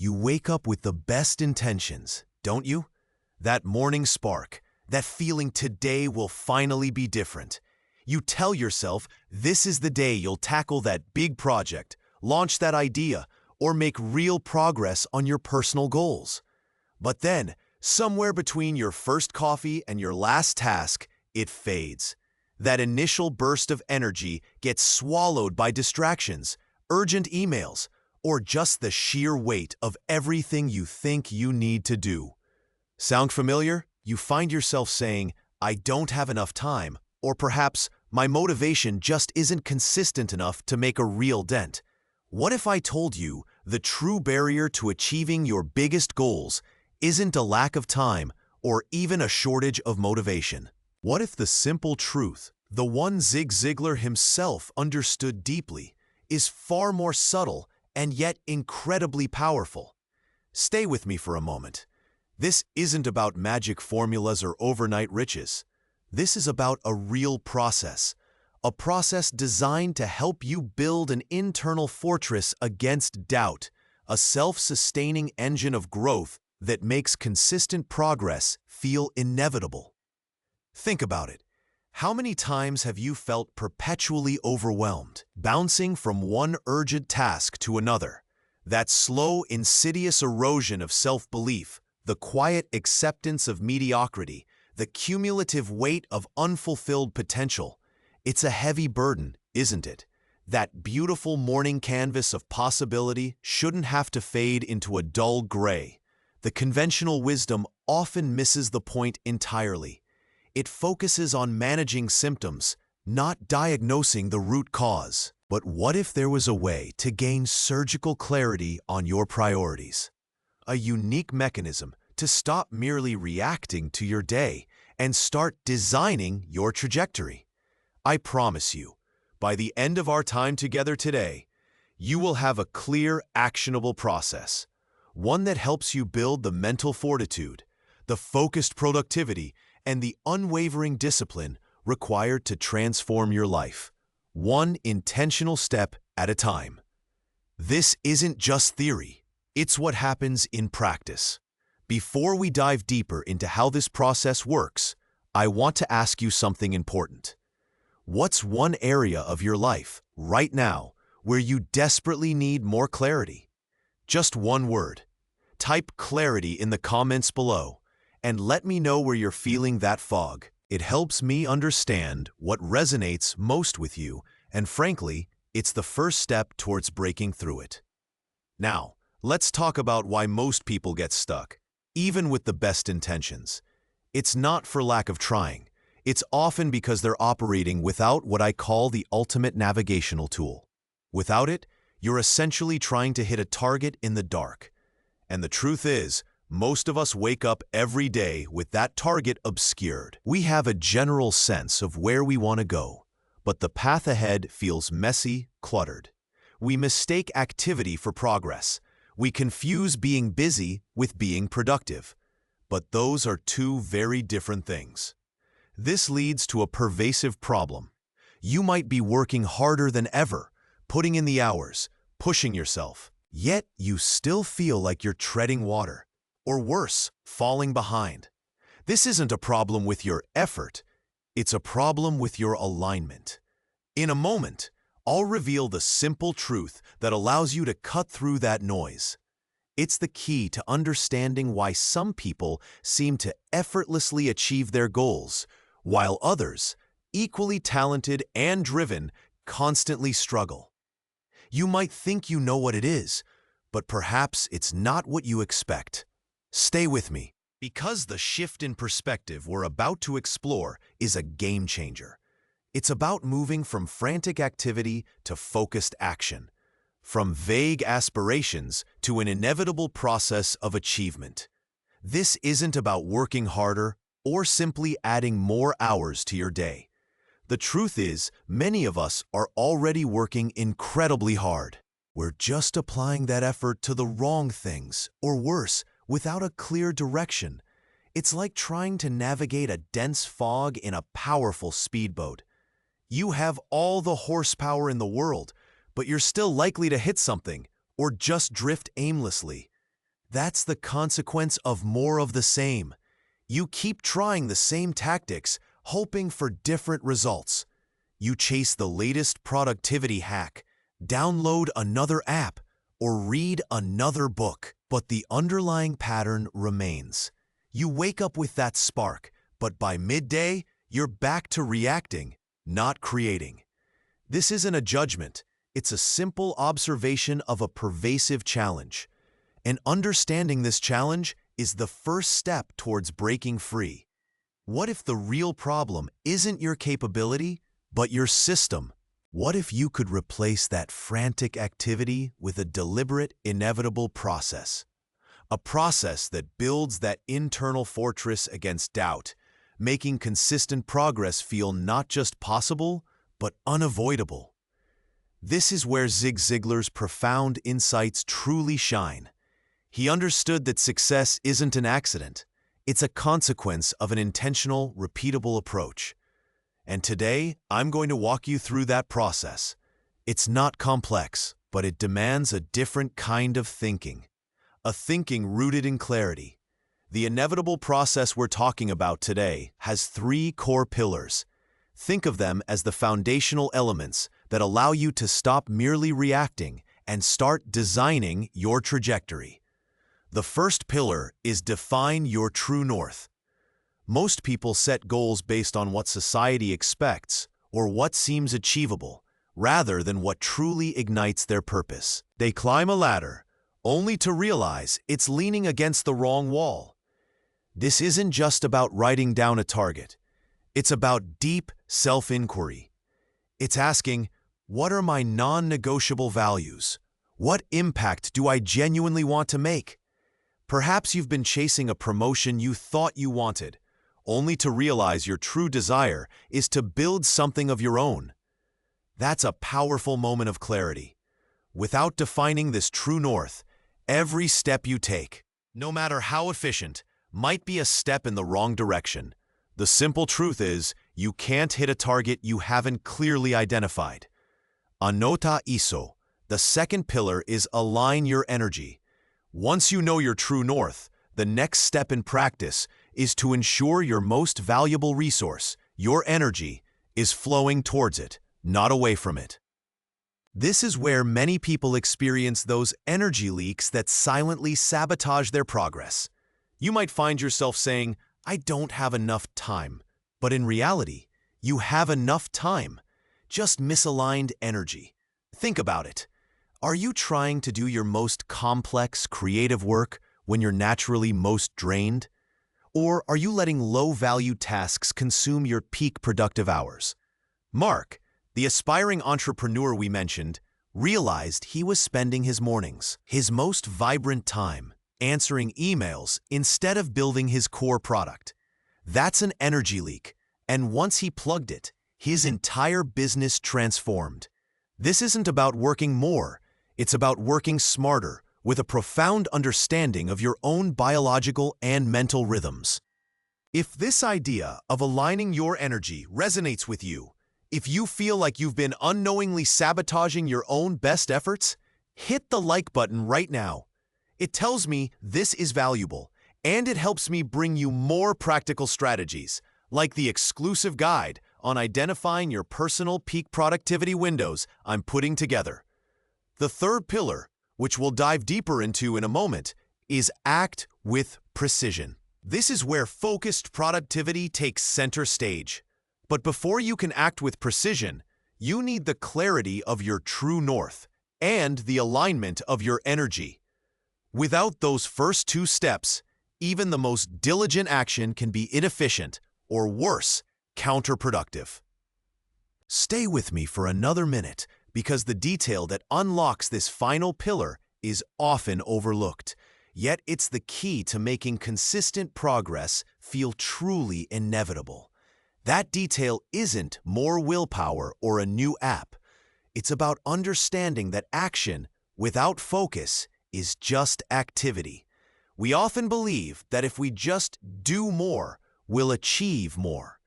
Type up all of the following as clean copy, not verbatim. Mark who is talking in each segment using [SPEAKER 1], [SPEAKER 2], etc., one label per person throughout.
[SPEAKER 1] You wake up with the best intentions, don't you? That morning spark, that feeling today will finally be different. You tell yourself this is the day you'll tackle that big project, launch that idea, or make real progress on your personal goals. But then, somewhere between your first coffee and your last task, it fades. That initial burst of energy gets swallowed by distractions, urgent emails, or just the sheer weight of everything you think you need to do. Sound familiar? You find yourself saying, "I don't have enough time," or perhaps, "My motivation just isn't consistent enough to make a real dent." What if I told you the true barrier to achieving your biggest goals isn't a lack of time or even a shortage of motivation? What if the simple truth, the one Zig Ziglar himself understood deeply, is far more subtle and yet incredibly powerful? Stay with me for a moment. This isn't about magic formulas or overnight riches. This is about a real process, a process designed to help you build an internal fortress against doubt, a self-sustaining engine of growth that makes consistent progress feel inevitable. Think about it. How many times have you felt perpetually overwhelmed, bouncing from one urgent task to another? That slow, insidious erosion of self-belief, the quiet acceptance of mediocrity, the cumulative weight of unfulfilled potential. It's a heavy burden, isn't it? That beautiful morning canvas of possibility shouldn't have to fade into a dull gray. The conventional wisdom often misses the point entirely. It focuses on managing symptoms, not diagnosing the root cause. But what if there was a way to gain surgical clarity on your priorities? A unique mechanism to stop merely reacting to your day and start designing your trajectory. I promise you, by the end of our time together today, you will have a clear, actionable process, one that helps you build the mental fortitude, the focused productivity, and the unwavering discipline required to transform your life, one intentional step at a time. This isn't just theory, it's what happens in practice. Before we dive deeper into how this process works, I want to ask you something important. What's one area of your life, right now, where you desperately need more clarity? Just one word. Type clarity in the comments below, and let me know where you're feeling that fog. It helps me understand what resonates most with you, and frankly, it's the first step towards breaking through it. Now, let's talk about why most people get stuck, even with the best intentions. It's not for lack of trying. It's often because they're operating without what I call the ultimate navigational tool. Without it, you're essentially trying to hit a target in the dark. And the truth is, most of us wake up every day with that target obscured. We have a general sense of where we want to go, but the path ahead feels messy, cluttered. We mistake activity for progress. We confuse being busy with being productive. But those are two very different things. This leads to a pervasive problem. You might be working harder than ever, putting in the hours, pushing yourself, yet you still feel like you're treading water. Or worse, falling behind. This isn't a problem with your effort, it's a problem with your alignment. In a moment, I'll reveal the simple truth that allows you to cut through that noise. It's the key to understanding why some people seem to effortlessly achieve their goals, while others, equally talented and driven, constantly struggle. You might think you know what it is, but perhaps it's not what you expect. Stay with me, because the shift in perspective we're about to explore is a game changer. It's about moving from frantic activity to focused action, from vague aspirations to an inevitable process of achievement. This isn't about working harder or simply adding more hours to your day. The truth is, many of us are already working incredibly hard. We're just applying that effort to the wrong things, or worse, without a clear direction. It's like trying to navigate a dense fog in a powerful speedboat. You have all the horsepower in the world, but you're still likely to hit something or just drift aimlessly. That's the consequence of more of the same. You keep trying the same tactics, hoping for different results. You chase the latest productivity hack, download another app, or read another book, but the underlying pattern remains. You wake up with that spark, but by midday, you're back to reacting, not creating. This isn't a judgment, it's a simple observation of a pervasive challenge. And understanding this challenge is the first step towards breaking free. What if the real problem isn't your capability, but your system? What if you could replace that frantic activity with a deliberate, inevitable process? A process that builds that internal fortress against doubt, making consistent progress feel not just possible, but unavoidable. This is where Zig Ziglar's profound insights truly shine. He understood that success isn't an accident. It's a consequence of an intentional, repeatable approach. And today, I'm going to walk you through that process. It's not complex, but it demands a different kind of thinking. A thinking rooted in clarity. The inevitable process we're talking about today has 3 core pillars. Think of them as the foundational elements that allow you to stop merely reacting and start designing your trajectory. The first pillar is define your true north. Most people set goals based on what society expects or what seems achievable, rather than what truly ignites their purpose. They climb a ladder, only to realize it's leaning against the wrong wall. This isn't just about writing down a target. It's about deep self-inquiry. It's asking, what are my non-negotiable values? What impact do I genuinely want to make? Perhaps you've been chasing a promotion you thought you wanted, only to realize your true desire is to build something of your own. That's a powerful moment of clarity. Without defining this true north, every step you take, no matter how efficient, might be a step in the wrong direction. The simple truth is, you can't hit a target you haven't clearly identified. Anota iso. The second pillar is align your energy. Once you know your true north, the next step in practice is to ensure your most valuable resource, your energy, is flowing towards it, not away from it. This is where many people experience those energy leaks that silently sabotage their progress. You might find yourself saying, I don't have enough time. But in reality, you have enough time, just misaligned energy. Think about it. Are you trying to do your most complex, creative work when you're naturally most drained? Or are you letting low-value tasks consume your peak productive hours? Mark, the aspiring entrepreneur we mentioned, realized he was spending his mornings, his most vibrant time, answering emails instead of building his core product. That's an energy leak, and once he plugged it, his entire business transformed. This isn't about working more, it's about working smarter, with a profound understanding of your own biological and mental rhythms. If this idea of aligning your energy resonates with you, if you feel like you've been unknowingly sabotaging your own best efforts, hit the like button right now. It tells me this is valuable, and it helps me bring you more practical strategies, like the exclusive guide on identifying your personal peak productivity windows I'm putting together. The third pillar, which we'll dive deeper into in a moment, is act with precision. This is where focused productivity takes center stage. But before you can act with precision, you need the clarity of your true north and the alignment of your energy. Without those first 2 steps, even the most diligent action can be inefficient, or worse, counterproductive. Stay with me for another minute, because the detail that unlocks this final pillar is often overlooked, yet it's the key to making consistent progress feel truly inevitable. That detail isn't more willpower or a new app. It's about understanding that action, without focus, is just activity. We often believe that if we just do more, we'll achieve more.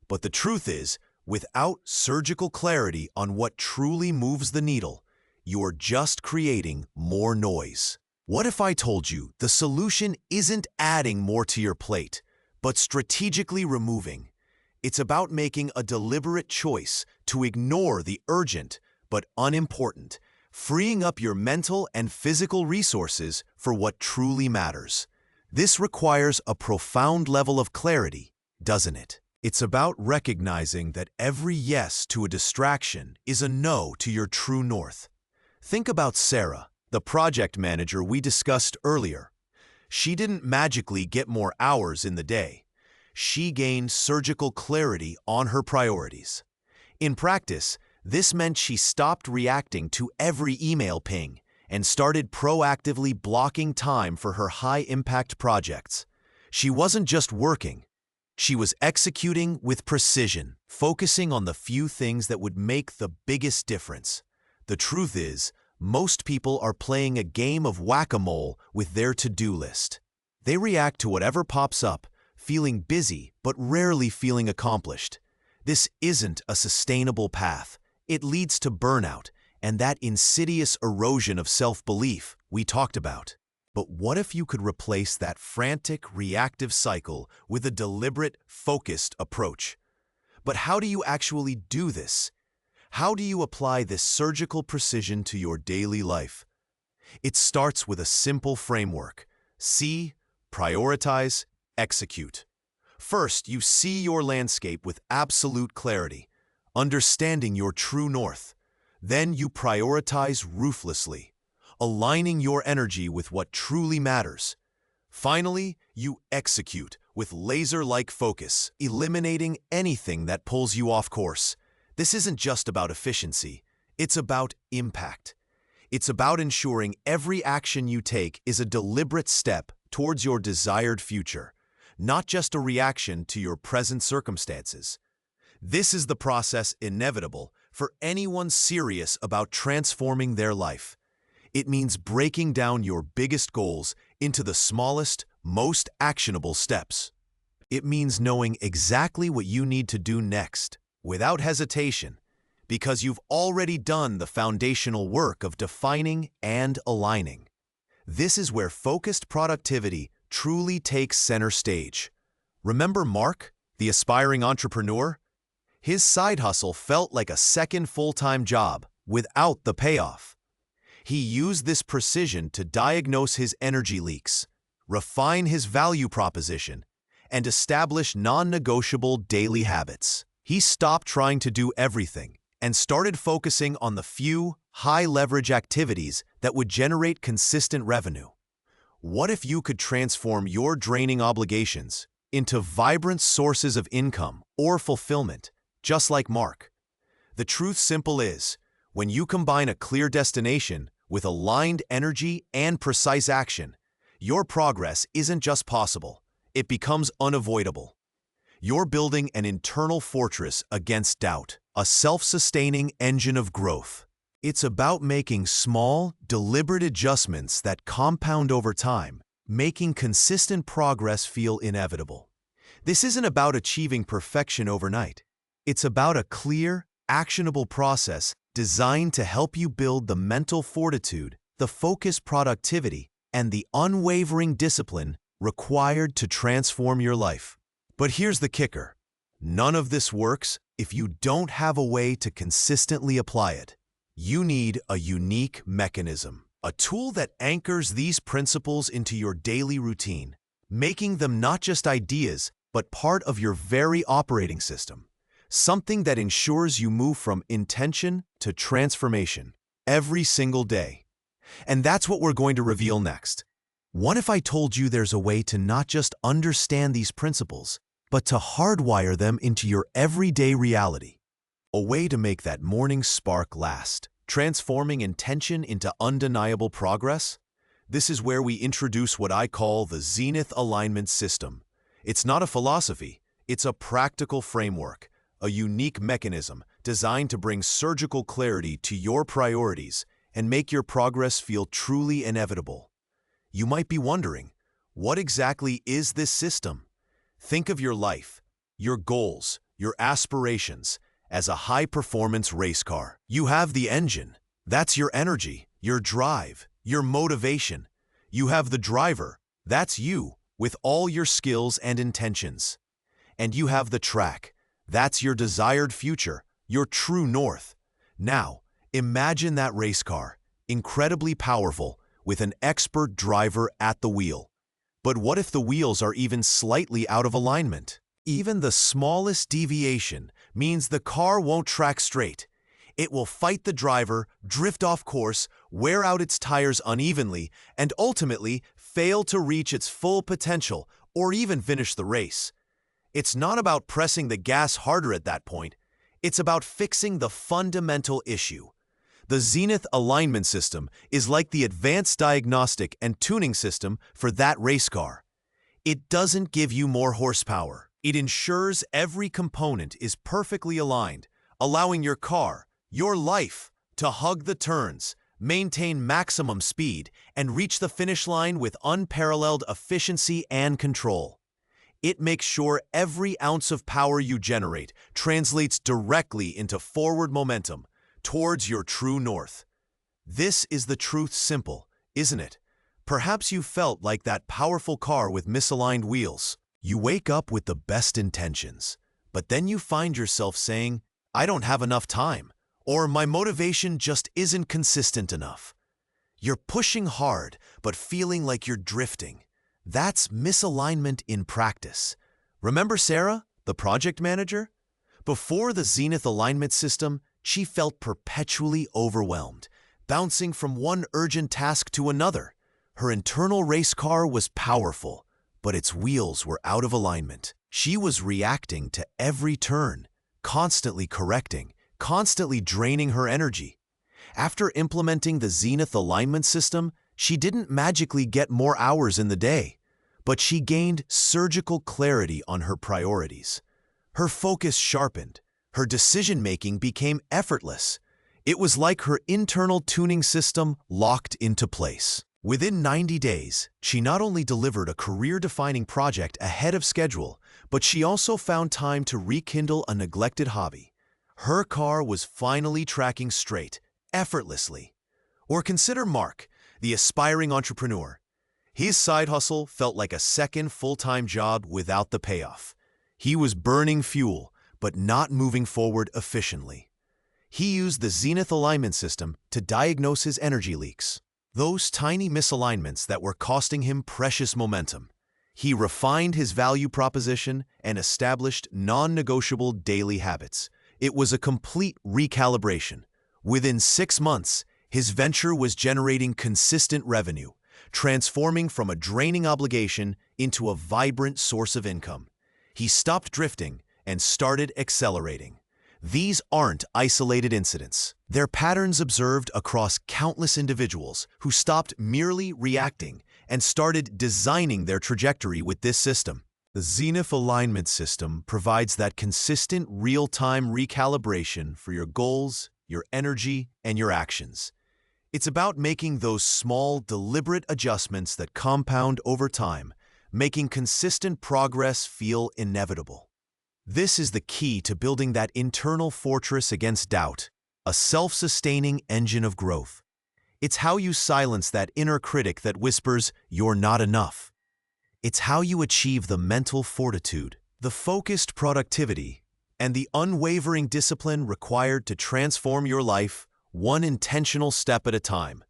[SPEAKER 1] But the truth is, without surgical clarity on what truly moves the needle, you're just creating more noise. What if I told you the solution isn't adding more to your plate, but strategically removing? It's about making a deliberate choice to ignore the urgent but unimportant, freeing up your mental and physical resources for what truly matters. This requires a profound level of clarity, doesn't it? It's about recognizing that every yes to a distraction is a no to your true north. Think about Sarah, the project manager we discussed earlier. She didn't magically get more hours in the day. She gained surgical clarity on her priorities. In practice, this meant she stopped reacting to every email ping and started proactively blocking time for her high-impact projects. She wasn't just working. She was executing with precision, focusing on the few things that would make the biggest difference. The truth is, most people are playing a game of whack-a-mole with their to-do list. They react to whatever pops up, feeling busy but rarely feeling accomplished. This isn't a sustainable path. It leads to burnout and that insidious erosion of self-belief we talked about. But what if you could replace that frantic, reactive cycle with a deliberate, focused approach? But how do you actually do this? How do you apply this surgical precision to your daily life? It starts with a simple framework. See, prioritize, execute. First, you see your landscape with absolute clarity, understanding your true north. Then you prioritize ruthlessly, aligning your energy with what truly matters. Finally, you execute with laser-like focus, eliminating anything that pulls you off course. This isn't just about efficiency, it's about impact. It's about ensuring every action you take is a deliberate step towards your desired future, not just a reaction to your present circumstances. This is the process inevitable for anyone serious about transforming their life. It means breaking down your biggest goals into the smallest, most actionable steps. It means knowing exactly what you need to do next, without hesitation, because you've already done the foundational work of defining and aligning. This is where focused productivity truly takes center stage. Remember Mark, the aspiring entrepreneur? His side hustle felt like a second full-time job without the payoff. He used this precision to diagnose his energy leaks, refine his value proposition, and establish non-negotiable daily habits. He stopped trying to do everything and started focusing on the few, high-leverage activities that would generate consistent revenue. What if you could transform your draining obligations into vibrant sources of income or fulfillment, just like Mark? The truth simple is, when you combine a clear destination with aligned energy and precise action, your progress isn't just possible, it becomes unavoidable. You're building an internal fortress against doubt, a self-sustaining engine of growth. It's about making small, deliberate adjustments that compound over time, making consistent progress feel inevitable. This isn't about achieving perfection overnight. It's about a clear, actionable process designed to help you build the mental fortitude, the focused productivity, and the unwavering discipline required to transform your life. But here's the kicker. None of this works if you don't have a way to consistently apply it. You need a unique mechanism, a tool that anchors these principles into your daily routine, making them not just ideas, but part of your very operating system. Something that ensures you move from intention to transformation every single day. And that's what we're going to reveal next. What if I told you there's a way to not just understand these principles, but to hardwire them into your everyday reality? A way to make that morning spark last, transforming intention into undeniable progress? This is where we introduce what I call the Zenith Alignment System. It's not a philosophy, it's a practical framework, a unique mechanism designed to bring surgical clarity to your priorities and make your progress feel truly inevitable. You might be wondering, what exactly is this system? Think of your life, your goals, your aspirations as a high-performance race car. You have the engine. That's your energy, your drive, your motivation. You have the driver, that's you, with all your skills and intentions. And you have the track, that's your desired future, your true north. Now, imagine that race car, incredibly powerful, with an expert driver at the wheel. But what if the wheels are even slightly out of alignment? Even the smallest deviation means the car won't track straight. It will fight the driver, drift off course, wear out its tires unevenly, and ultimately fail to reach its full potential or even finish the race. It's not about pressing the gas harder at that point. It's about fixing the fundamental issue. The Zenith alignment system is like the advanced diagnostic and tuning system for that race car. It doesn't give you more horsepower. It ensures every component is perfectly aligned, allowing your car, your life, to hug the turns, maintain maximum speed, and reach the finish line with unparalleled efficiency and control. It makes sure every ounce of power you generate translates directly into forward momentum towards your true north. This is the truth simple, isn't it? Perhaps you felt like that powerful car with misaligned wheels. You wake up with the best intentions, but then you find yourself saying, "I don't have enough time," or "my motivation just isn't consistent enough." You're pushing hard, but feeling like you're drifting. That's misalignment in practice. Remember Sarah, the project manager? Before the Zenith alignment system, she felt perpetually overwhelmed, bouncing from one urgent task to another. Her internal race car was powerful, but its wheels were out of alignment. She was reacting to every turn, constantly correcting, constantly draining her energy. After implementing the Zenith alignment system, she didn't magically get more hours in the day, but she gained surgical clarity on her priorities. Her focus sharpened. Her decision-making became effortless. It was like her internal tuning system locked into place. Within 90 days, she not only delivered a career-defining project ahead of schedule, but she also found time to rekindle a neglected hobby. Her car was finally tracking straight, effortlessly. Or consider Mark, the aspiring entrepreneur. His side hustle felt like a second full-time job without the payoff. He was burning fuel, but not moving forward efficiently. He used the Zenith alignment system to diagnose his energy leaks, those tiny misalignments that were costing him precious momentum. He refined his value proposition and established non-negotiable daily habits. It was a complete recalibration. Within 6 months, his venture was generating consistent revenue, transforming from a draining obligation into a vibrant source of income. He stopped drifting and started accelerating. These aren't isolated incidents. They're patterns observed across countless individuals who stopped merely reacting and started designing their trajectory with this system. The Zenith alignment system provides that consistent real-time recalibration for your goals, your energy, and your actions. It's about making those small, deliberate adjustments that compound over time, making consistent progress feel inevitable. This is the key to building that internal fortress against doubt, a self-sustaining engine of growth. It's how you silence that inner critic that whispers, "You're not enough." It's how you achieve the mental fortitude, the focused productivity, and the unwavering discipline required to transform your life one intentional step at a time.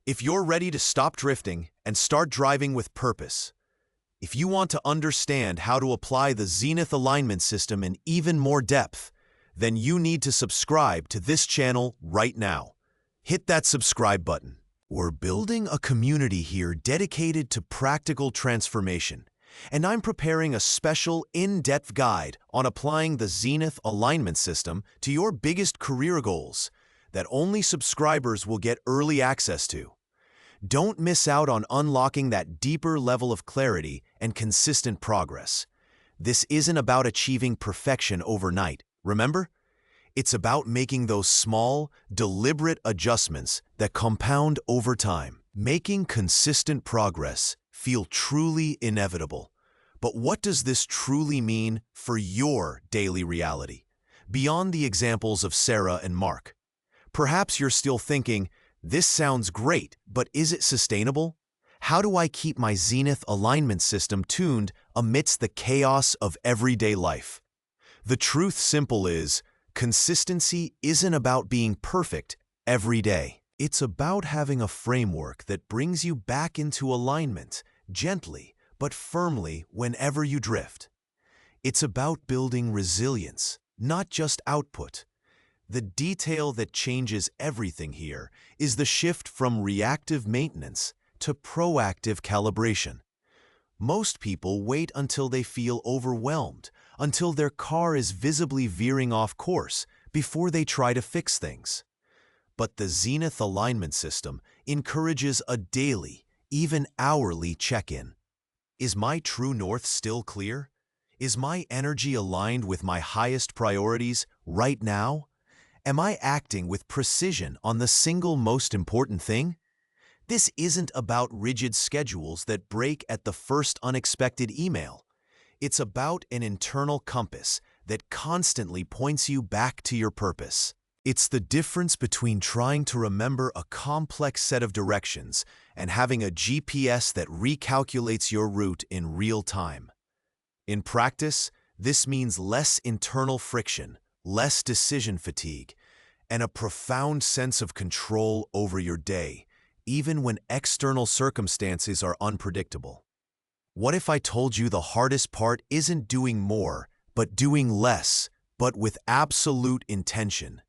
[SPEAKER 1] If you're ready to stop drifting and start driving with purpose, if you want to understand how to apply the Zenith alignment system in even more depth, then you need to subscribe to this channel right now. Hit that subscribe button. We're building a community here dedicated to practical transformation, and I'm preparing a special in-depth guide on applying the Zenith alignment system to your biggest career goals that only subscribers will get early access to. Don't miss out on unlocking that deeper level of clarity and consistent progress. This isn't about achieving perfection overnight, remember? It's about making those small, deliberate adjustments that compound over time, making consistent progress feel truly inevitable. But what does this truly mean for your daily reality? Beyond the examples of Sarah and Mark, perhaps you're still thinking, "This sounds great, but is it sustainable?" How do I keep my zenith alignment system tuned amidst the chaos of everyday life? The truth simple is, consistency isn't about being perfect every day. It's about having a framework that brings you back into alignment, gently but firmly whenever you drift. It's about building resilience, not just output. The detail that changes everything here is the shift from reactive maintenance to proactive calibration. Most people wait until they feel overwhelmed, until their car is visibly veering off course before they try to fix things. But the Zenith Alignment System encourages a daily, even hourly check-in. Is my true north still clear? Is my energy aligned with my highest priorities right now? Am I acting with precision on the single most important thing? This isn't about rigid schedules that break at the first unexpected email. It's about an internal compass that constantly points you back to your purpose. It's the difference between trying to remember a complex set of directions and having a GPS that recalculates your route in real time. In practice, this means less internal friction, less decision fatigue, and a profound sense of control over your day, even when external circumstances are unpredictable. What if I told you the hardest part isn't doing more, but doing less, but with absolute intention?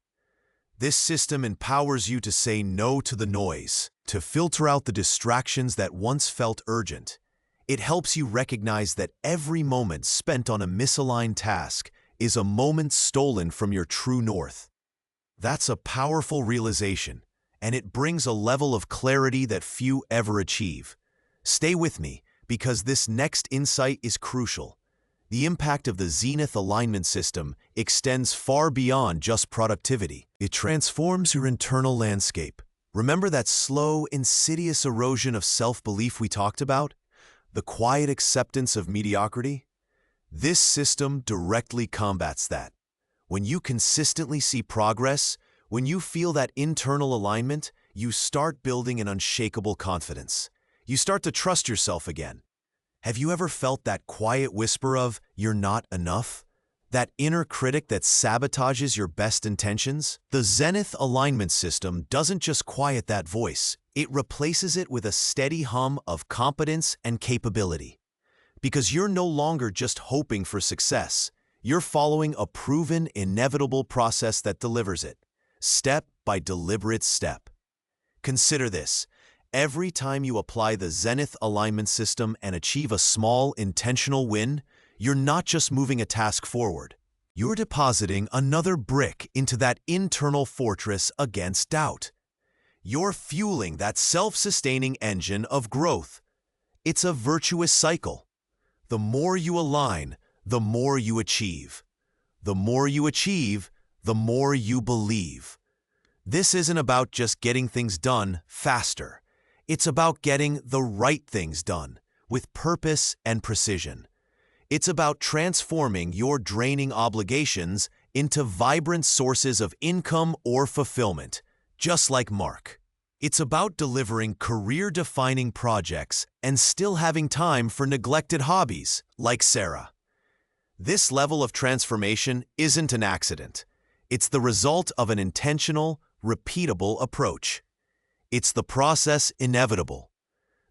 [SPEAKER 1] This system empowers you to say no to the noise, to filter out the distractions that once felt urgent. It helps you recognize that every moment spent on a misaligned task is a moment stolen from your true north. That's a powerful realization, and it brings a level of clarity that few ever achieve. Stay with me, because this next insight is crucial. The impact of the Zenith Alignment System extends far beyond just productivity. It transforms your internal landscape. Remember that slow, insidious erosion of self-belief we talked about? The quiet acceptance of mediocrity? This system directly combats that. When you consistently see progress, when you feel that internal alignment, you start building an unshakable confidence. You start to trust yourself again. Have you ever felt that quiet whisper of, "You're not enough"? That inner critic that sabotages your best intentions? The Zenith Alignment System doesn't just quiet that voice, it replaces it with a steady hum of competence and capability. Because you're no longer just hoping for success, you're following a proven, inevitable process that delivers it, step by deliberate step. Consider this. Every time you apply the Zenith Alignment System and achieve a small, intentional win, you're not just moving a task forward. You're depositing another brick into that internal fortress against doubt. You're fueling that self-sustaining engine of growth. It's a virtuous cycle. The more you align, the more you achieve. The more you achieve, the more you believe. This isn't about just getting things done faster. It's about getting the right things done, with purpose and precision. It's about transforming your draining obligations into vibrant sources of income or fulfillment, just like Mark. It's about delivering career-defining projects and still having time for neglected hobbies, like Sarah. This level of transformation isn't an accident. It's the result of an intentional, repeatable approach. It's the process inevitable.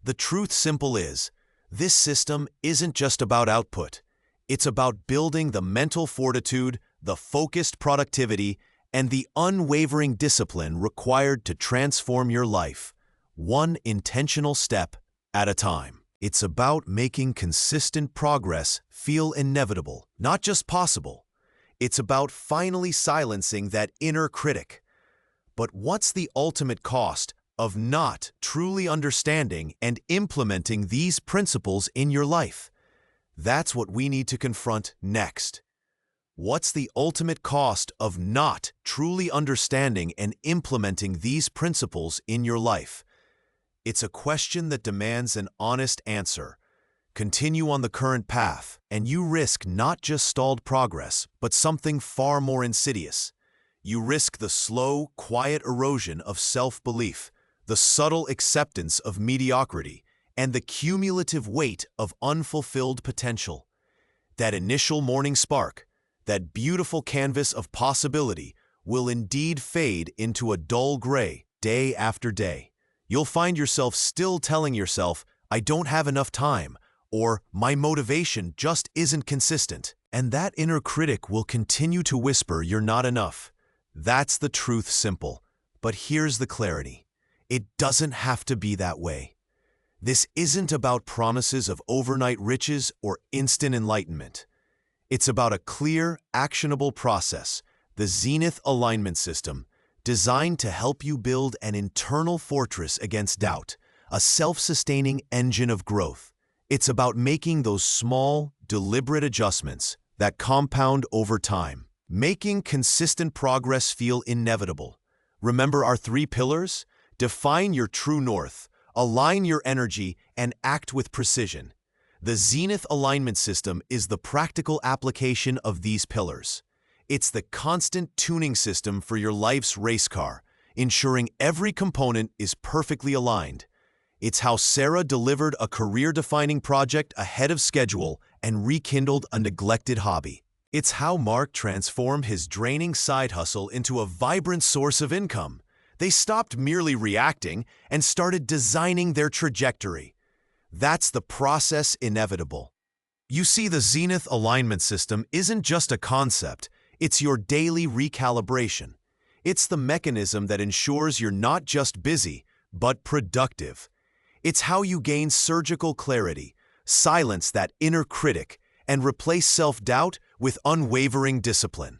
[SPEAKER 1] The truth simple is, this system isn't just about output. It's about building the mental fortitude, the focused productivity, and the unwavering discipline required to transform your life, one intentional step at a time. It's about making consistent progress feel inevitable, not just possible. It's about finally silencing that inner critic. But what's the ultimate cost of not truly understanding and implementing these principles in your life? That's what we need to confront next. What's the ultimate cost of not truly understanding and implementing these principles in your life? It's a question that demands an honest answer. Continue on the current path, and you risk not just stalled progress, but something far more insidious. You risk the slow, quiet erosion of self-belief, the subtle acceptance of mediocrity, and the cumulative weight of unfulfilled potential. That initial morning spark, that beautiful canvas of possibility, will indeed fade into a dull gray day after day. You'll find yourself still telling yourself, "I don't have enough time," or "my motivation just isn't consistent." And that inner critic will continue to whisper, "You're not enough." That's the truth simple. But here's the clarity. It doesn't have to be that way. This isn't about promises of overnight riches or instant enlightenment. It's about a clear, actionable process, the Zenith Alignment System, designed to help you build an internal fortress against doubt, a self-sustaining engine of growth. It's about making those small, deliberate adjustments that compound over time, making consistent progress feel inevitable. Remember our 3 pillars? Define your true north, align your energy, and act with precision. The Zenith Alignment System is the practical application of these pillars. It's the constant tuning system for your life's race car, ensuring every component is perfectly aligned. It's how Sarah delivered a career-defining project ahead of schedule and rekindled a neglected hobby. It's how Mark transformed his draining side hustle into a vibrant source of income. They stopped merely reacting and started designing their trajectory. That's the process inevitable. You see, the Zenith Alignment System isn't just a concept, it's your daily recalibration. It's the mechanism that ensures you're not just busy, but productive. It's how you gain surgical clarity, silence that inner critic, and replace self-doubt with unwavering discipline.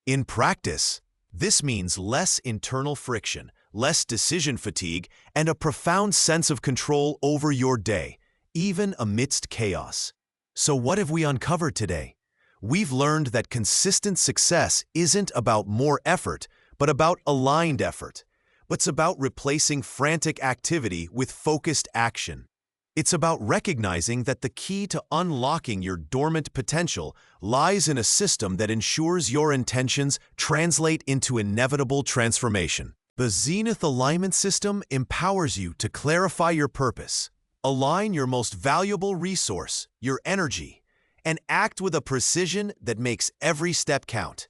[SPEAKER 1] In practice, this means less internal friction, less decision fatigue, and a profound sense of control over your day, even amidst chaos. So what have we uncovered today? We've learned that consistent success isn't about more effort, but about aligned effort. It's about replacing frantic activity with focused action. It's about recognizing that the key to unlocking your dormant potential lies in a system that ensures your intentions translate into inevitable transformation. The Zenith Alignment System empowers you to clarify your purpose, align your most valuable resource, your energy, and act with a precision that makes every step count.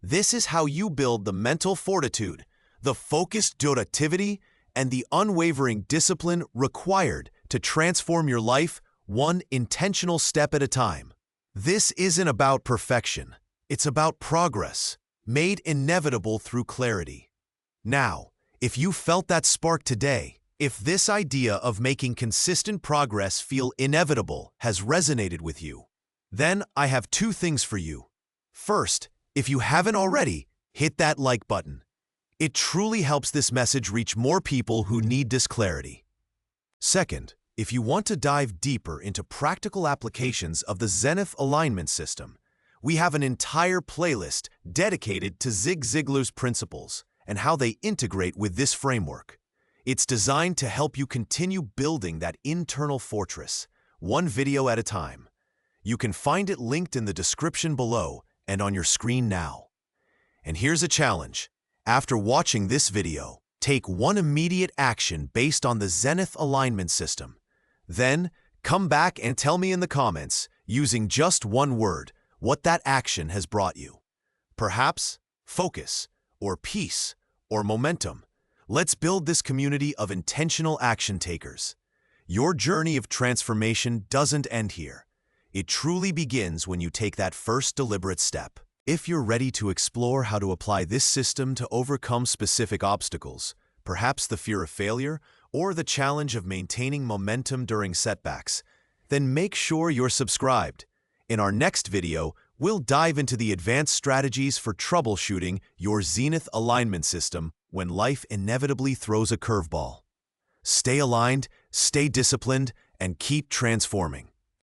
[SPEAKER 1] This is how you build the mental fortitude, the focused productivity, and the unwavering discipline required to transform your life one intentional step at a time. This isn't about perfection. It's about progress, made inevitable through clarity. Now, if you felt that spark today, if this idea of making consistent progress feel inevitable has resonated with you, then I have 2 things for you. First, if you haven't already, hit that like button. It truly helps this message reach more people who need this clarity. Second, if you want to dive deeper into practical applications of the Zenith Alignment System, we have an entire playlist dedicated to Zig Ziglar's principles and how they integrate with this framework. It's designed to help you continue building that internal fortress, one video at a time. You can find it linked in the description below and on your screen now. And here's a challenge. After watching this video, take one immediate action based on the Zenith Alignment System. Then, come back and tell me in the comments, using just one word, what that action has brought you. Perhaps focus, or peace, or momentum. Let's build this community of intentional action takers. Your journey of transformation doesn't end here. It truly begins when you take that first deliberate step. If you're ready to explore how to apply this system to overcome specific obstacles, perhaps the fear of failure or the challenge of maintaining momentum during setbacks, then make sure you're subscribed. In our next video, we'll dive into the advanced strategies for troubleshooting your Zenith Alignment System when life inevitably throws a curveball. Stay aligned, stay disciplined, and keep transforming.